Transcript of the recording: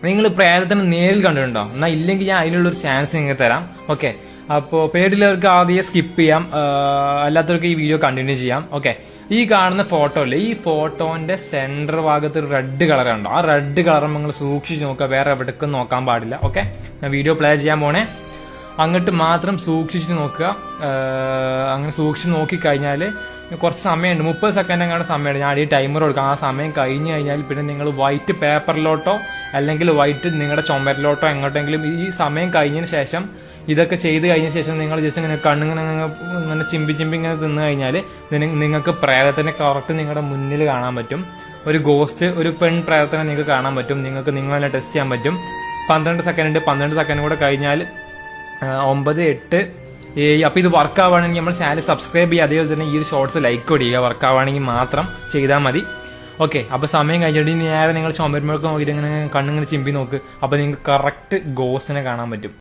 നിങ്ങൾ പ്രേതത്തിനെ നേരിൽ കണ്ടിട്ടുണ്ടോ? എന്നാൽ ഇല്ലെങ്കിൽ ഞാൻ അതിനുള്ളൊരു ചാൻസ് നിങ്ങൾക്ക് തരാം. ഓക്കെ, അപ്പോൾ പേടിയുള്ളവർക്ക് ആദ്യം സ്കിപ്പ് ചെയ്യാം, അല്ലാത്തവർക്ക് ഈ വീഡിയോ കണ്ടിന്യൂ ചെയ്യാം. ഓക്കെ, ഈ കാണുന്ന ഫോട്ടോ അല്ലേ, ഈ ഫോട്ടോന്റെ സെന്റർ ഭാഗത്ത് റെഡ് കളർ ഉണ്ടോ? ആ റെഡ് കളർ നിങ്ങൾ സൂക്ഷിച്ച് നോക്കുക, വേറെ എവിടേക്കും നോക്കാൻ പാടില്ല. ഓക്കെ, ഞാൻ വീഡിയോ പ്ലേ ചെയ്യാൻ പോണേ, അങ്ങോട്ട് മാത്രം സൂക്ഷിച്ച് നോക്കുക. അങ്ങനെ സൂക്ഷിച്ച് നോക്കിക്കഴിഞ്ഞാൽ കുറച്ച് സമയമുണ്ട്, 30 സെക്കൻഡ് അങ്ങാണ്ട് സമയമുണ്ട്. ഞാൻ ഈ ടൈമർ കൊടുക്കാം. ആ സമയം കഴിഞ്ഞ് കഴിഞ്ഞാൽ പിന്നെ നിങ്ങൾ വൈറ്റ് പേപ്പറിലോട്ടോ അല്ലെങ്കിൽ വൈറ്റ് നിങ്ങളുടെ ചുമരിലോട്ടോ എങ്ങോട്ടെങ്കിലും ഈ സമയം കഴിഞ്ഞതിന് ശേഷം ഇതൊക്കെ ചെയ്ത് കഴിഞ്ഞ ശേഷം നിങ്ങൾ ജസ്റ്റ് ഇങ്ങനെ ഇങ്ങനെ ചിമ്പി ഇങ്ങനെ തിന്നു കഴിഞ്ഞാൽ നിങ്ങൾക്ക് പ്രേതത്തിനെ കറക്റ്റ് നിങ്ങളുടെ മുന്നിൽ കാണാൻ പറ്റും. ഒരു ഗോസ്റ്റ്, ഒരു പെൺ പ്രേതത്തിനെ നിങ്ങൾക്ക് കാണാൻ പറ്റും. നിങ്ങൾക്ക് നിങ്ങളെ ടെസ്റ്റ് ചെയ്യാൻ പറ്റും. 12 സെക്കൻഡ് കൂടെ കഴിഞ്ഞാൽ 9, 8, 7. അപ്പൊ ഇത് വർക്ക് ആവുകയാണെങ്കിൽ നമ്മൾ ചാനൽ സബ്സ്ക്രൈബ് ചെയ്യുക, അതേപോലെ തന്നെ ഈ ഒരു ഷോർട്സ് ലൈക്ക് ചെയ്യുക. വർക്ക് ആവുകയാണെങ്കിൽ മാത്രം ചെയ്താൽ മതി. ഓക്കെ, അപ്പൊ സമയം കഴിഞ്ഞിട്ട് നേരെ നിങ്ങൾ ചുമരുമ്പോഴൊക്കെ നോക്കിയിട്ട് ഇങ്ങനെ കണ്ണിങ്ങനെ ചിമ്പി നോക്ക്. അപ്പൊ നിങ്ങൾക്ക് കറക്റ്റ് ഗോസിനെ കാണാൻ പറ്റും.